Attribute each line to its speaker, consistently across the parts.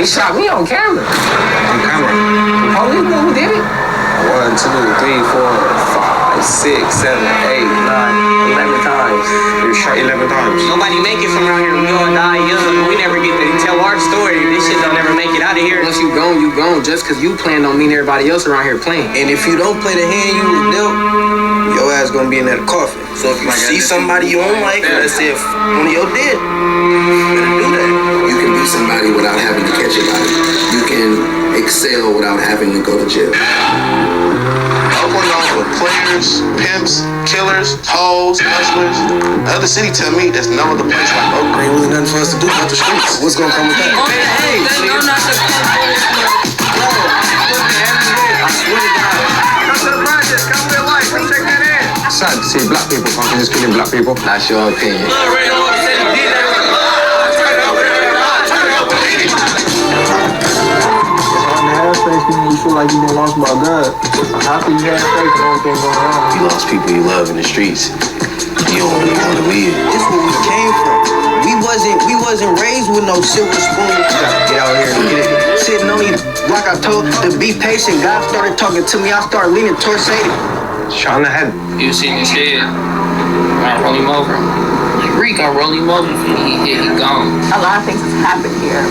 Speaker 1: shot me on camera.
Speaker 2: On camera?
Speaker 1: The police knew who did it.
Speaker 3: 1, 2, 3, 4, 5, 6, 7, 8, 9, 11 times.
Speaker 2: You were shot 11 times?
Speaker 4: Nobody make it from around here. We all die young. We never get to tell our story. This shit don't ever make it out of here.
Speaker 1: Once you gone, you gone. Just because you playing don't mean everybody else around here playing.
Speaker 5: And if you don't play the hand you was dealt, your ass gonna be in that coffin. So if you see somebody you don't like, let's say if one of your dead, better do that.
Speaker 6: You can be somebody without having to catch a body. You can excel without having to go to jail.
Speaker 7: Oakland known for players, pimps, killers, hoes, hustlers. The other city tell me there's no other place like Oakland.
Speaker 6: Ain't really nothing for us to do but the streets. What's gonna come with that?
Speaker 4: Hey, I swear to God.
Speaker 2: Come to the project, come real life, come check that in. It's sad to see black people fucking just killing black people.
Speaker 1: That's your opinion.
Speaker 8: You feel like you've been lost by God. How can you have faith in everything going on?
Speaker 6: You lost people you love in the streets. You don't really want to live.
Speaker 5: This is where we came from. We wasn't raised with no silver spoon. You gotta get out here and get it. Sitting on these, like I told, to be patient. God started talking to me. I started leaning towards Satan.
Speaker 2: Shot in the head.
Speaker 4: You seen his head. I roll him over. Like Reek, I roll him over. He gone.
Speaker 9: A lot of things has happened here.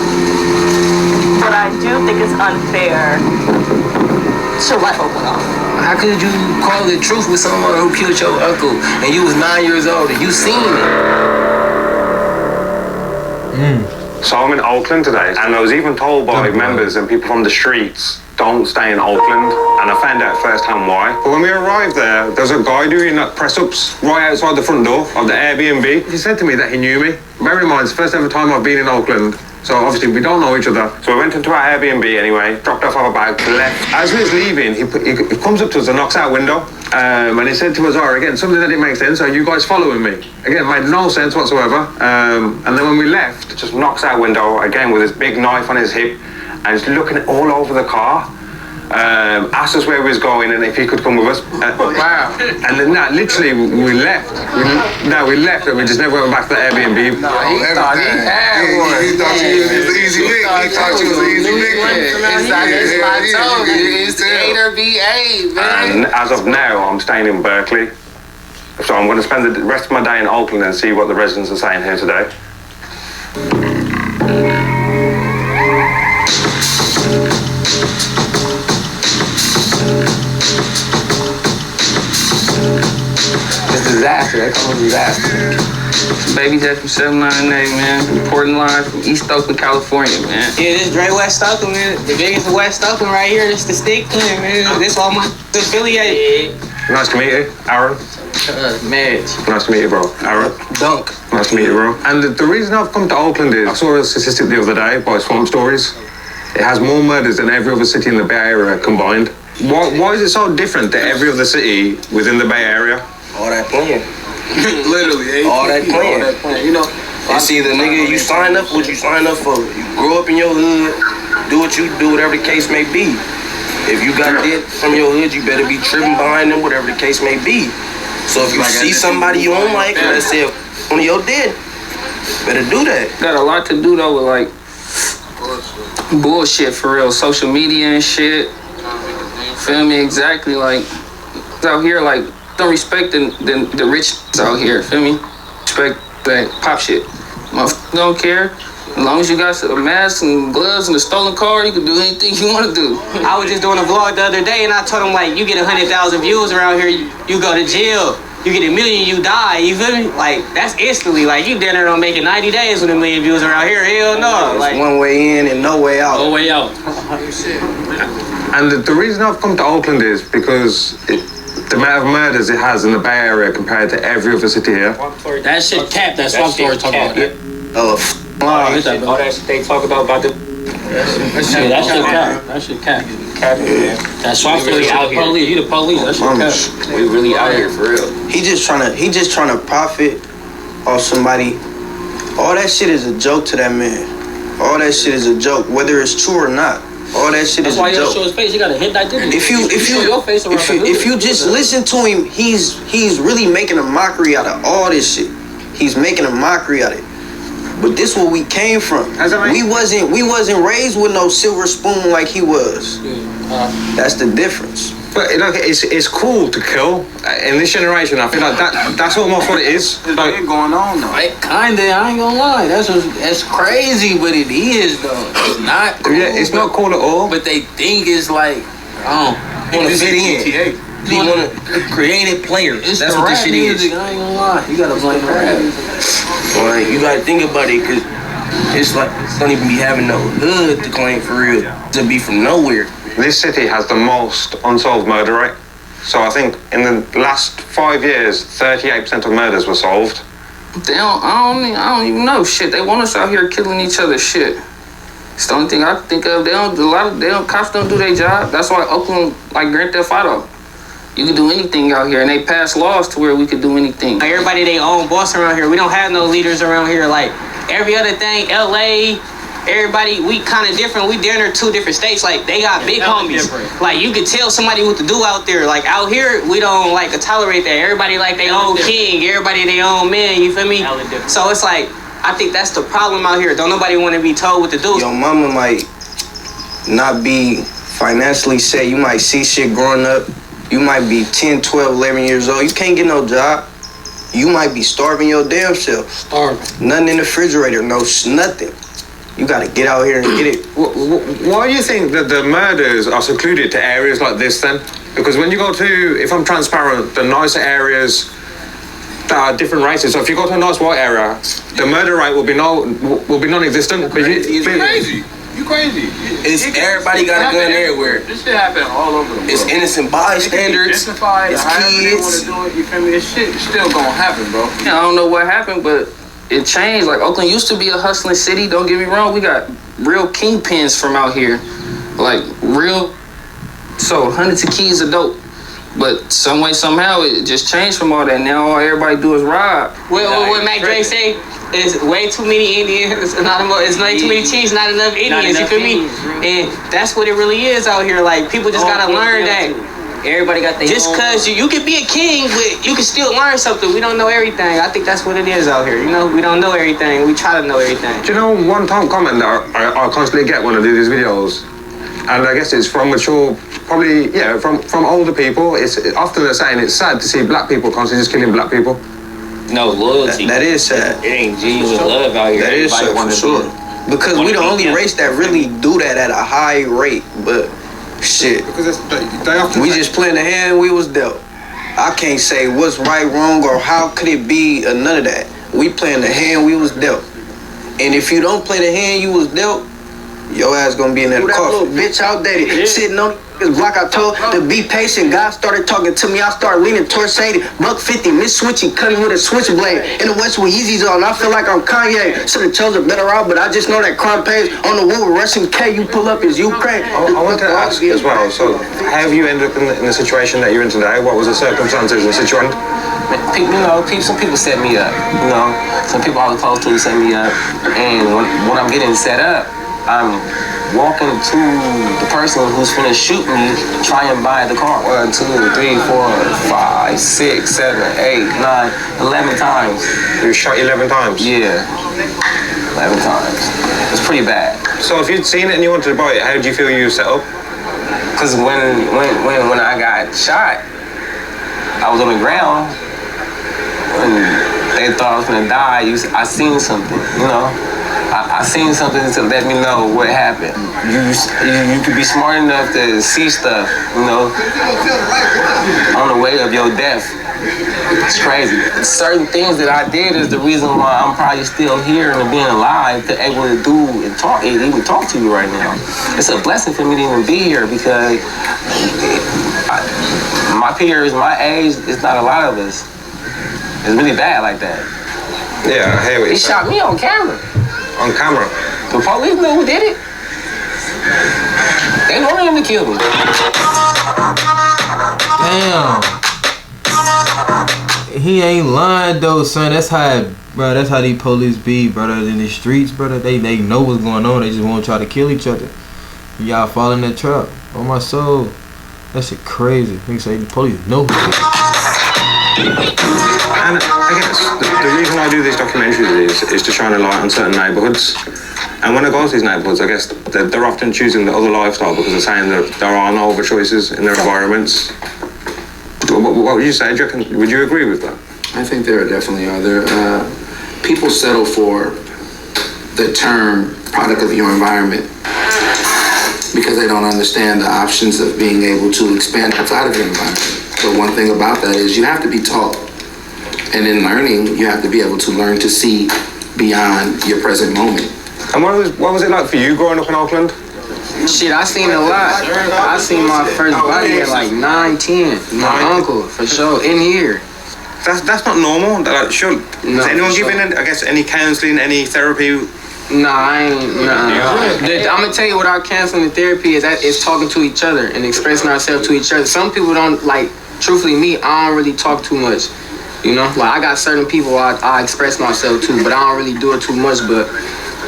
Speaker 9: But I do think it's unfair to let Oakland off.
Speaker 1: How could you call the truth with someone who killed your uncle and you was 9 years old and you seen it?
Speaker 2: So I'm in Oakland today, and I was even told by members and people from the streets, don't stay in Oakland, and I found out firsthand why. But when we arrived there's a guy doing press-ups right outside the front door of the Airbnb. He said to me that he knew me. Bear in mind, it's the first ever time I've been in Oakland. So obviously we don't know each other. So we went into our Airbnb anyway, dropped off our bag, left. As we was leaving, he comes up to us and knocks out a window. And he said to us, again, something that didn't make sense, are you guys following me? Again, it made no sense whatsoever. And then when we left, just knocks out a window, again with his big knife on his hip, and he's looking all over the car. Asked us where we was going and if he could come with us.
Speaker 1: Wow.
Speaker 2: And then literally we left. We left and we just never went back to the Airbnb.
Speaker 1: No, he thought he had one.
Speaker 7: He thought you was an easy nigga. He thought you was an easy nigga.
Speaker 1: I told you, it's A or B-A, man.
Speaker 2: And as of now, I'm staying in Berkeley. So I'm going to spend the rest of my day in Oakland and see what the residents are saying here today.
Speaker 1: Disaster. They call it disaster.
Speaker 4: Baby Jet from 798, man. Reporting live from East Oakland, California, man.
Speaker 10: Yeah, this Dre West Oakland, man. The biggest of West Oakland right here. This the stick clan, man. This all my affiliated.
Speaker 2: Nice to meet you, Aaron.
Speaker 1: Madge.
Speaker 2: Nice to meet you, bro. Aaron.
Speaker 1: Dunk.
Speaker 2: Nice to meet you, bro. And the reason I've come to Oakland is I saw a statistic the other day by Swamp Stories. It has more murders than every other city in the Bay Area combined. Why is it so different to every other city within the Bay Area?
Speaker 5: All that playing.
Speaker 8: Literally,
Speaker 5: All that playing.
Speaker 8: You know,
Speaker 5: It's either nigga you sign up for what you sign up for. You grow up in your hood, do what you do, whatever the case may be. If you got debt from your hood, you better be tripping behind them, whatever the case may be. So if you see somebody you don't like, let's say one of your dead, better do that.
Speaker 4: Got a lot to do though with like bullshit for real, social media and shit. Feel me? Exactly. Like out here, like don't respect the rich out here. Feel me? Respect that pop shit. Motherfuckers don't care. As long as you got a mask and gloves and a stolen car, you can do anything you want to do.
Speaker 10: I was just doing a vlog the other day, and I told him, like, you get 100,000 views around here, you go to jail. You get 1 million, you die. You feel me? Like, that's instantly. Like, you dinner don't make it 90 days with 1 million views around here. Hell no.
Speaker 5: It's
Speaker 10: Like,
Speaker 5: one way in and no way out.
Speaker 4: No way out.
Speaker 2: And the reason I've come to Oakland is because the amount of murders it has in the Bay Area compared to every other city here.
Speaker 4: That shit cap. That Swamp Story talking about that.
Speaker 5: All
Speaker 4: that shit they talk about the. That shit cap. That shit cap. That Swamp Story out here. Police. You the police. That shit cap.
Speaker 1: We really out here for real.
Speaker 5: He just trying to profit off somebody. All that shit is a joke to that man. All that shit is a joke, whether it's true or not. All that shit is a joke.
Speaker 4: That's why you show his face. You gotta hit that dude.
Speaker 5: If you just listen to him, he's really making a mockery out of all this shit. He's making a mockery out of it.
Speaker 3: But this what we came from. We wasn't raised with no silver spoon like he was. That's the difference.
Speaker 2: But like, it's cool to kill in this generation. I feel like that's almost what it is.
Speaker 8: Like, going on though.
Speaker 1: Kinda, I ain't gonna lie. That's crazy, but it is though. It's not cool.
Speaker 2: Yeah, it's not cool at all.
Speaker 1: But they think it's like, wanna fit in. You wanna creative players. That's what this shit is. I ain't gonna lie. You gotta blame the rap.
Speaker 5: Like, you gotta think about it, cause it's like don't even be having no hood to claim for real. To be from nowhere.
Speaker 2: This city has the most unsolved murder rate. So I think in the last 5 years, 38% of murders were solved.
Speaker 4: I don't even know. Shit, they want us out here killing each other. Shit. It's the only thing I can think of. Cops don't do their job. That's why Oakland, like Grand Theft Auto. You can do anything out here, and they pass laws to where we could do anything.
Speaker 10: Like everybody, they own boss around here. We don't have no leaders around here. Like every other thing, LA, everybody, we kind of different. We in 2 different states. Like they got big homies. Like you could tell somebody what to do out there. Like out here, we don't like tolerate that. Everybody like they own king. Everybody they own man. You feel me? So it's like I think that's the problem out here. Don't nobody want to be told what to do.
Speaker 3: Your mama might not be financially set. You might see shit growing up. You might be 10, 12, 11 years old. You can't get no job. You might be starving your damn self. Starving. Nothing in the refrigerator. No, nothing. You gotta get out here and get it.
Speaker 2: Why do you think that the murders are secluded to areas like this then? Because when you go to, if I'm transparent, the nicer areas that are different races. So if you go to a nice white area, the murder rate will be non-existent.
Speaker 8: Crazy. You crazy.
Speaker 5: Everybody got a gun everywhere.
Speaker 8: This shit happen all over the world.
Speaker 5: It's innocent bystanders. It's kids.
Speaker 8: You feel me? This shit still gonna happen, bro.
Speaker 4: I don't know what happened, but it changed. Like Oakland used to be a hustling city. Don't get me wrong. We got real kingpins from out here, like real. So hundreds of keys of dope. But some way, somehow, it just changed from all that. Now all everybody do is rob.
Speaker 10: What Mac Dre say? It's way too many Indians. It's way too many chiefs, not enough Indians. You feel me? And that's what it really is out here. Like people just gotta learn that.
Speaker 11: Everybody got their
Speaker 10: just cause you can be a king, but you can still learn something. We don't know everything. I think that's what it is out here. You know, we don't know everything. We try to know everything.
Speaker 2: Do you know one time comment that I constantly get when I do these videos? And I guess it's from mature, probably, yeah, from older people. It's often they're saying it's sad to see black people constantly just killing black people.
Speaker 11: No loyalty.
Speaker 3: That is sad.
Speaker 11: It ain't genuine love out here.
Speaker 3: That is sad for sure. Because we the only race that really do that at a high rate. But shit, we just playing the hand we was dealt. I can't say what's right, wrong, or how could it be, none of that. We playing the hand we was dealt. And if you don't play the hand you was dealt, your ass gonna be in that coffin. Bitch outdated, sitting on this block. I told to be patient. God started talking to me. I started leaning towards Sadie. $150, miss switching, cutting with a switchblade. In the West with Yeezys on. I feel like I'm Kanye. Should've chose a better route, but I just know that crime pays. On the woo, Russian K, you pull up is Ukraine.
Speaker 2: I want to ask as well. So, how have you ended up in the situation that you're in today? What was the circumstances and the situation?
Speaker 11: Some people set me up. You know, some people I was close to set me up, and when I'm getting set up, I'm walking to the person who's finna shoot me, try and buy the car. 1, 2, 3, 4, 5, 6, 7, 8, 9, 11 times.
Speaker 2: You shot 11 times?
Speaker 11: Yeah, 11 times. It's pretty bad.
Speaker 2: So if you'd seen it and you wanted to buy it, how did you feel you set up?
Speaker 11: Cause when I got shot, I was on the ground and they thought I was gonna die. I seen something, you know. I seen something to let me know what happened. You could be smart enough to see stuff, you know, on the way of your death. It's crazy. Certain things that I did is the reason why I'm probably still here and being alive to able to do and talk, and even talk to you right now. It's a blessing for me to even be here because my peers, my age, it's not a lot of us. It's really bad like that.
Speaker 2: Yeah, I hear what
Speaker 11: He shot me on camera.
Speaker 2: On camera?
Speaker 11: The police know who did it. They know him to kill me.
Speaker 12: Damn. He ain't lying though, son. That's how these police be, brother. In the streets, brother. They know what's going on. They just won't try to kill each other. Y'all fall in that trap. On my soul. That shit crazy. Niggas say the police know who did it.
Speaker 2: And I guess the reason I do these documentaries is to shine a light on certain neighbourhoods. And when I go to these neighbourhoods, I guess they're often choosing the other lifestyle because they're saying that there are no other choices in their environments. What would you say? Would you agree with that?
Speaker 6: I think there definitely are. People settle for the term product of your environment because they don't understand the options of being able to expand outside of your environment. But one thing about that is you have to be taught. And in learning, you have to be able to learn to see beyond your present moment.
Speaker 2: And what was it like for you growing up in Oakland?
Speaker 10: Shit, I seen a lot. I seen my first body at like 9, 10. My uncle, for sure, in here.
Speaker 2: That's not normal. Like, sure. Is anyone giving, I guess, any counseling, any therapy?
Speaker 10: Nah, I ain't. Nah. I'm gonna tell you what our counseling and therapy is. Is talking to each other and expressing ourselves to each other. Some people don't like. Truthfully, me, I don't really talk too much. You know, like I got certain people I express myself to, but I don't really do it too much. But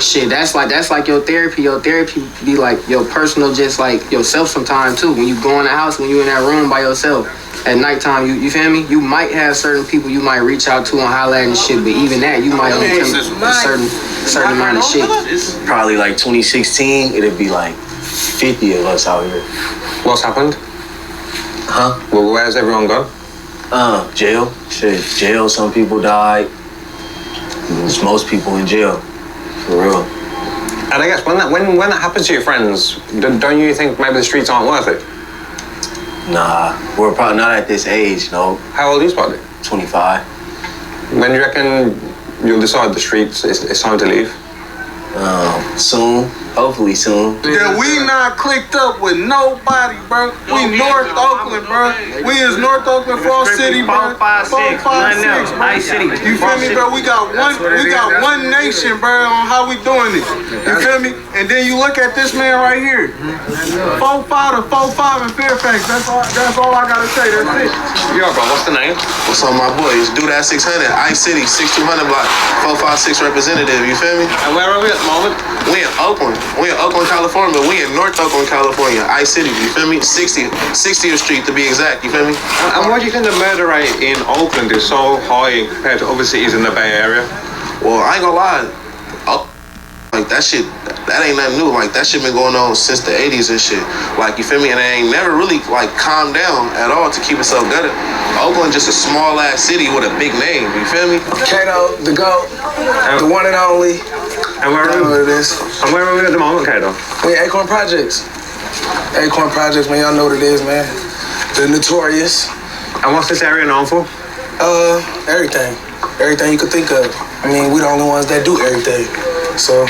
Speaker 10: shit, that's like your therapy. Your therapy be like your personal, just like yourself sometimes too. When you go in the house, when you in that room by yourself at nighttime, you feel me? You might have certain people you might reach out to and holler at and shit, but even that you might only tell a certain amount of shit.
Speaker 1: Probably like 2016, it'd be like 50 of us out here.
Speaker 2: What's happened?
Speaker 1: Huh?
Speaker 2: Well, where's everyone gone?
Speaker 1: Jail. Shit, jail. Some people died. There's most people in jail, for real.
Speaker 2: And I guess when that happens to your friends, don't you think maybe the streets aren't worth it?
Speaker 1: Nah, we're probably not at this age, no.
Speaker 2: How old are you, probably?
Speaker 1: 25.
Speaker 2: When do you reckon you'll decide the streets it's time to leave?
Speaker 1: Soon. Hopefully soon.
Speaker 13: Yeah, we not clicked up with nobody, bro. We North Oakland, bro. We is North Oakland, Fall City, bro. 456, bro.
Speaker 4: Ice City.
Speaker 13: You feel me, bro? We got one nation, bro, on how we doing it. You feel me? And then you look at this man right here. 4-5 to 4-5 in Fairfax. That's all I gotta say. That's it.
Speaker 2: Yeah, bro. What's the name?
Speaker 7: What's up, my boy? It's Dude at 600, Ice City, 6200 block, 456 representative. You feel me?
Speaker 2: And where are we at the moment?
Speaker 7: We in Oakland. We in Oakland, California. We in North Oakland, California. Ice City. You feel me? 60th Street to be exact. You feel me?
Speaker 2: And why do you think the murder rate in Oakland is so high compared to other cities in the Bay Area?
Speaker 7: Well, I ain't gonna lie. Like that shit, that ain't nothing new. Like that shit been going on since the 80s and shit. Like you feel me? And it ain't never really like calmed down at all to keep itself gutted. Oakland just a small ass city with a big name. You feel me?
Speaker 14: Kato, the GOAT, the one and only.
Speaker 2: And where are we? And where are we at the moment, Kato?
Speaker 14: We Acorn Projects. Acorn Projects, man. Y'all know what it is, man. The Notorious.
Speaker 2: And what's this area known for?
Speaker 14: Everything. Everything you could think of. I mean, we the only ones that do everything. So,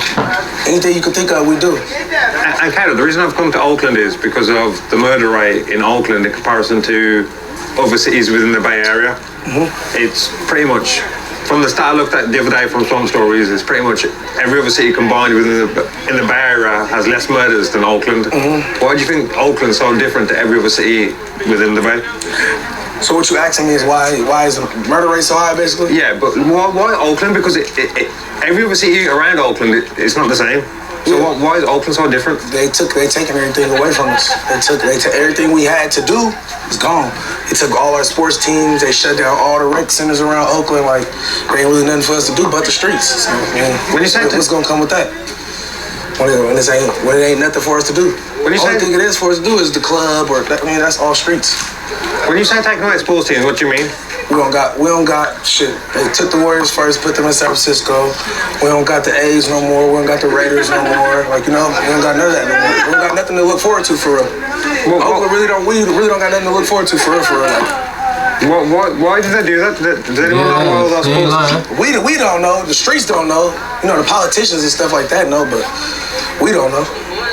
Speaker 14: anything you can think of, we do.
Speaker 2: And Kato, the reason I've come to Oakland is because of the murder rate in Oakland in comparison to other cities within the Bay Area.
Speaker 14: Mm-hmm.
Speaker 2: It's pretty much, from the start I looked at the other day from some stories, it's pretty much every other city combined in the Bay Area has less murders than Oakland.
Speaker 14: Mm-hmm.
Speaker 2: Why do you think Oakland's so different to every other city within the Bay?
Speaker 14: So what you asking me is why is the murder rate so high, basically?
Speaker 2: Yeah, but why Oakland? Because every other city around Oakland, it's not the same. So why is Oakland so different?
Speaker 14: They taking everything away from us. They took everything we had to do. It's gone. They took all our sports teams. They shut down all the rec centers around Oakland. Like there ain't really nothing for us to do but the streets. So, man,
Speaker 2: when you say
Speaker 14: what's gonna come with that? When it ain't nothing for us to do.
Speaker 2: When you
Speaker 14: only thing it is for us to do is the club or that's all streets.
Speaker 2: When you say taking away sports teams, what do you mean?
Speaker 14: We don't got shit. They took the Warriors first, put them in San Francisco. We don't got the A's no more. We don't got the Raiders no more. Like, we don't got none of that no more. We don't got nothing to look forward to for real. Oakland we really don't got nothing to look forward to for real. Like,
Speaker 2: why did they do that? Did anyone know why all those sports?
Speaker 14: We don't know. The streets don't know. You know, the politicians and stuff like that know, but we don't know.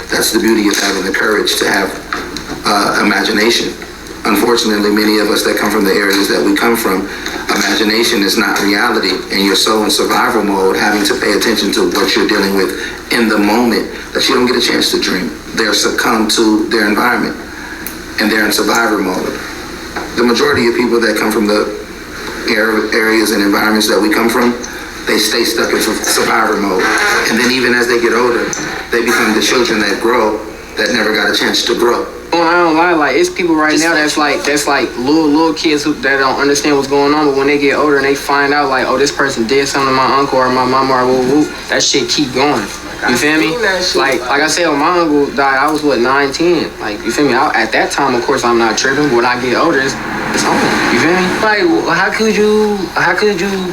Speaker 6: That's the beauty of having the courage to have imagination. Unfortunately, many of us that come from the areas that we come from, imagination is not reality, and you're so in survival mode, having to pay attention to what you're dealing with in the moment that you don't get a chance to dream. They're succumbed to their environment, and they're in survivor mode. The majority of people that come from the areas and environments that we come from, they stay stuck in survivor mode. And then even as they get older, they become the children that grow that never got a chance to grow.
Speaker 10: I don't lie, like it's people right now that's like little kids that don't understand what's going on, but when they get older and they find out like, oh, this person did something to my uncle or my mama or woo, that shit keep going. You feel me? Like I said, when my uncle died, I was 9, 10. Like you feel me? At that time, of course, I'm not tripping. But when I get older, it's home. You feel me? Like how could you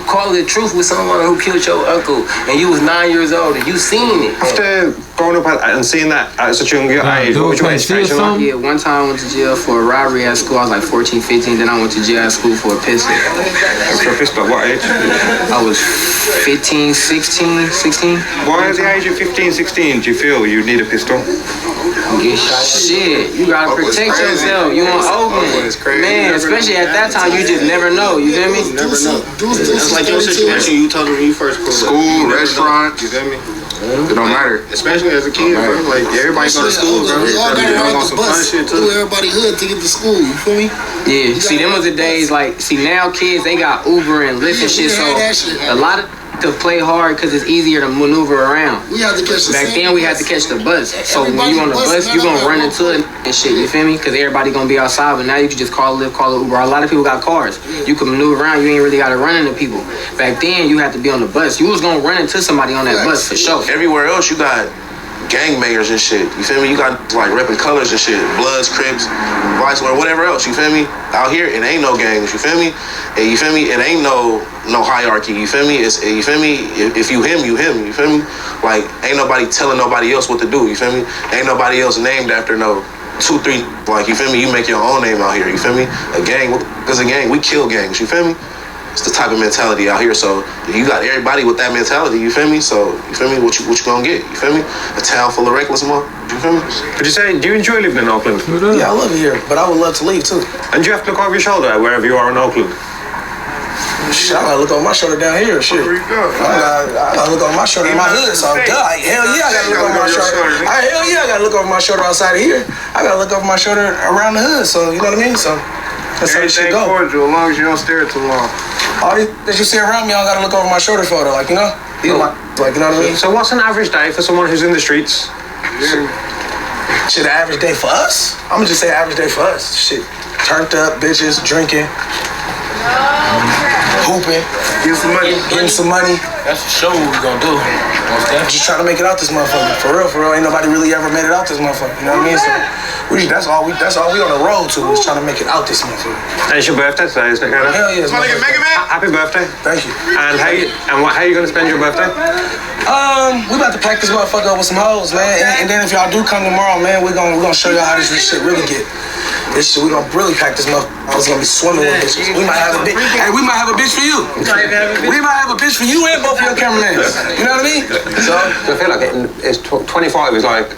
Speaker 10: call the truth with someone who killed your uncle and you was 9 years old and you seen it?
Speaker 2: After growing up and seeing that at such a young age, what was your education like?
Speaker 10: Yeah, one time I went to jail for a robbery at school. I was like 14, 15. Then I went to jail at school for a pistol.
Speaker 2: For a pistol, what age?
Speaker 10: I was 15, 16.
Speaker 2: Why at the age of 15, 16 do you feel you need a pistol?
Speaker 10: Shit, you gotta protect yourself. You on Oakland, man. Especially at that time, you just never know. You feel me?
Speaker 7: Never know. That's like your situation you told me when you first pulled up. School, restaurant. You feel me? It don't matter. Especially as a kid, bro. Like everybody go to school, bro.
Speaker 15: We all gotta ride the bus through everybody hood to get to school. You feel me?
Speaker 10: Yeah. See, them was the days. Like, see now kids they got Uber and Lyft and shit. So a lot of to play hard because it's easier to maneuver around.
Speaker 15: We had to catch the
Speaker 10: Back then we had to catch the bus. So when you on the bus, you gonna run into it and shit. You feel me? Because everybody gonna be outside. But now you can just call Lyft, call Uber. A lot of people got cars. You can maneuver around. You ain't really gotta run into people. Back then you had to be on the bus. You was gonna run into somebody on that bus for sure.
Speaker 7: Everywhere else you got gangbangers and shit. You feel me? You got like repping colors and shit. Bloods, Crips, Vice Lord, whatever else. You feel me? Out here it ain't no gangs. You feel me? And you feel me? It ain't no hierarchy. You feel me? You feel me? If you him, you him. You feel me? Like ain't nobody telling nobody else what to do. You feel me? Ain't nobody else named after no 2, 3. Like you feel me? You make your own name out here. You feel me? A gang, because a gang, we kill gangs. You feel me? It's the type of mentality out here. So you got everybody with that mentality. You feel me? So you feel me? What you gonna get? You feel me? A town full of reckless more. You feel me?
Speaker 2: Would you say, do you enjoy living in Oakland?
Speaker 14: Yeah, I love it here, but I would love to leave too.
Speaker 2: And do you have to look over your shoulder wherever you are in Oakland?
Speaker 14: Shit, I gotta look over my shoulder down here. Shit, I gotta look over my shoulder in my hood. So hell yeah, I gotta look over my shoulder. Hell yeah, I gotta look over my shoulder outside of here. I gotta look over my shoulder around the hood. So you know what I mean? So that's how this shit go.
Speaker 13: Cordial, as long as you don't stare too long.
Speaker 14: All these that you see around me, I don't gotta look over my shoulder for though. Like you know, like you know what I mean.
Speaker 2: So what's an average day for someone who's in the streets?
Speaker 14: Shit, an average day for us? I'm gonna just say average day for us. Shit, turned up, bitches, drinking, hooping, getting some money.
Speaker 1: That's for sure what we gonna do.
Speaker 14: Just trying to make it out this motherfucker. For real. Ain't nobody really ever made it out this motherfucker. You know what I mean? So that's all we on the road to is trying to make it out this motherfucker.
Speaker 2: And it's your birthday today, isn't it, Hannah?
Speaker 14: Hell yeah, it's my nigga Mega Man.
Speaker 2: Happy birthday.
Speaker 14: Thank you.
Speaker 2: And how you gonna spend your birthday?
Speaker 14: We about to pack this motherfucker up with some hoes, man. And then if y'all do come tomorrow, man, we're gonna show y'all how this shit really get. This shit, we gonna really pack this motherfucker. I was gonna be swimming with bitches. We might have a bitch. Hey, we might have a bitch for you. We might have a bitch for you and both of your cameramen. You know what I mean? So
Speaker 2: I feel like it's 25 is like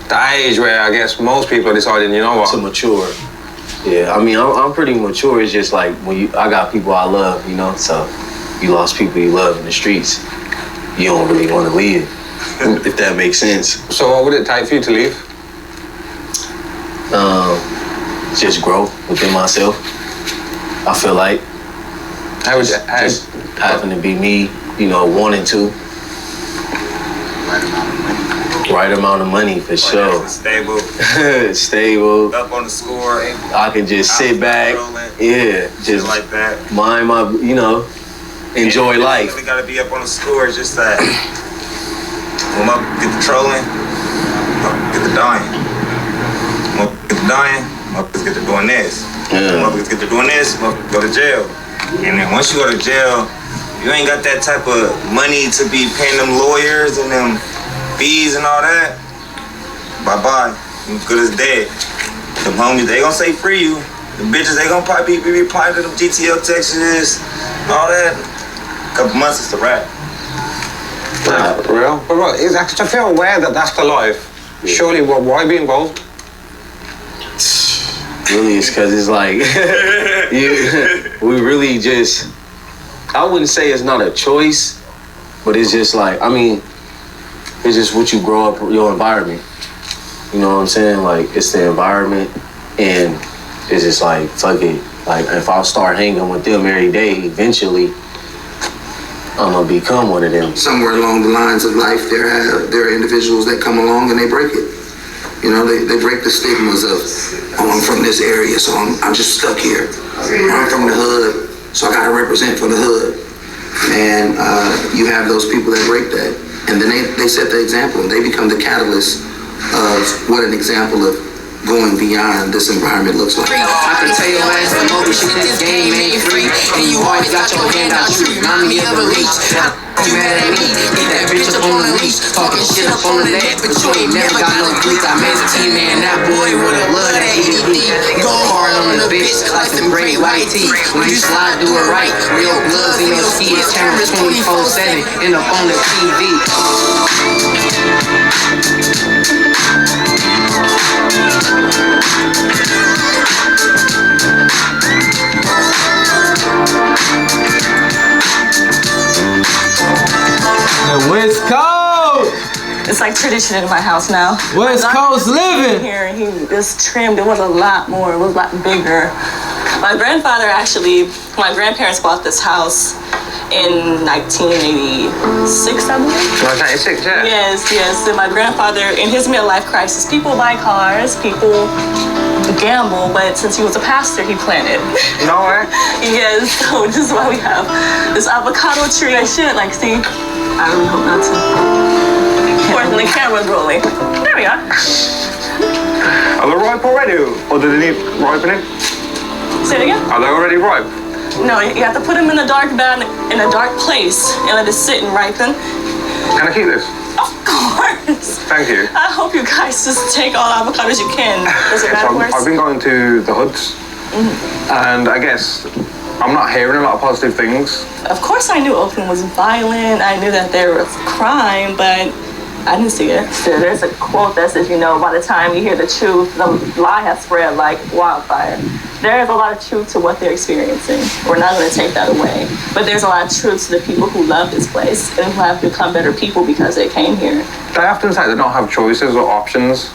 Speaker 2: the age where I guess most people are deciding, you know what?
Speaker 1: To mature. Yeah, I mean, I'm pretty mature. It's just like when I got people I love, you know. So you lost people you love in the streets. You don't really want to leave, if that makes sense.
Speaker 2: So what would it take for you to leave?
Speaker 1: Just grow within myself. I feel like just having to be me, you know, wanting to. Right amount of money for sure.
Speaker 16: Stable.
Speaker 1: Stable.
Speaker 16: Up on the score.
Speaker 1: I can just sit back. Yeah, just
Speaker 16: like that.
Speaker 1: Mind my, you know, enjoy life.
Speaker 16: We gotta be up on the score. It's just that when I get the trolling, get the dying. When I get the dying, motherfuckers get to doing this. Motherfuckers get to doing this, motherfuckers go to jail. And then once you go to jail, you ain't got that type of money to be paying them lawyers and them fees and all that. Bye-bye. You good as dead. Them homies, they gonna say free you. The bitches, they gonna probably be replying to them GTL texts, all that. Couple months, it's a wrap.
Speaker 2: For real? But look, I feel aware that that's the life. Yeah. Surely, why be involved?
Speaker 1: Really, it's because it's like, we really just, I wouldn't say it's not a choice, but it's just like, I mean, it's just what you grow up, your environment. You know what I'm saying? Like, it's the environment, and it's just like, fuck it. Like, if I start hanging with them every day, eventually, I'm gonna become one of them.
Speaker 6: Somewhere along the lines of life, there are individuals that come along and they break it. You know, they break the stigmas of, oh, I'm from this area, so I'm just stuck here. Or I'm from the hood, so I gotta represent for the hood. And you have those people that break that. And then they set the example, and they become the catalyst of what an example of going beyond this environment looks like.
Speaker 17: I can tell your ass the more shit this game ain't free, and you always got your hand out, you remind me of a leech. You mad at me? Get that bitch up on the leash, talking shit up on the net, but you ain't never got no bleach. I made a team, man, that boy would've loved that EDD. Go hard on the bitch like some great white teeth. When you slide, do it right. Real gloves in your skis, camera 24/7, and up on the TV.
Speaker 12: The West Coast!
Speaker 9: It's like tradition in my house now.
Speaker 12: West Coast living!
Speaker 9: Here, he was trimmed. It was a lot more. It was a lot bigger. My grandparents bought this house in 1986, I believe.
Speaker 2: 1986, yeah.
Speaker 9: Yes. And my grandfather, in his midlife crisis, people buy cars, people gamble, but since he was a pastor, he planted.
Speaker 2: No way?
Speaker 9: Yes, so this is why we have this avocado tree. I should, see, I really hope not to. Fortunately, the camera's rolling. There we are.
Speaker 2: Are they ripe already, or do they need ripening?
Speaker 9: Say it again?
Speaker 2: Are they already ripe?
Speaker 9: No, you have to put them in a dark bag, in a dark place, and let it sit and ripen.
Speaker 2: Can I keep this?
Speaker 9: Of course.
Speaker 2: Thank you.
Speaker 9: I hope you guys just take all avocados you can. Does it matter worse?
Speaker 2: I've been going to the hoods, and I guess I'm not hearing a lot of positive things.
Speaker 9: Of course I knew Oakland was violent. I knew that there was crime, but I didn't see it. So there's a quote that says, by the time you hear the truth, the lie has spread like wildfire. There is a lot of truth to what they're experiencing. We're not going to take that away. But there's a lot of truth to the people who love this place and who have become better people because they came here.
Speaker 2: They often say they don't have choices or options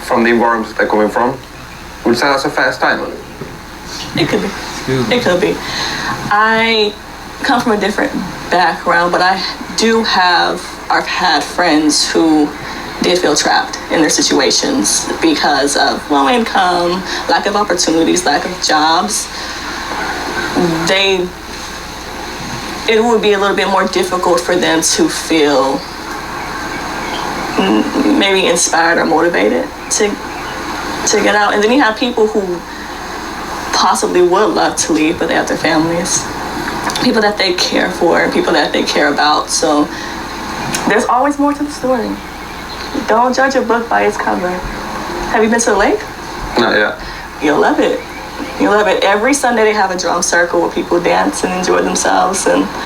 Speaker 2: from the environments they're coming from. Would you say that's a fair statement?
Speaker 9: It could be. It could be. I come from a different background, but I've had friends who did feel trapped in their situations because of low income, lack of opportunities, lack of jobs. It would be a little bit more difficult for them to feel maybe inspired or motivated to get out. And then you have people who possibly would love to leave, but they have their families, people that they care for, people that they care about. So there's always more to the story. Don't judge a book by its cover. Have you been to the lake?
Speaker 2: Not yet.
Speaker 9: You'll love it. You'll love it. Every Sunday they have a drum circle where people dance and enjoy themselves. And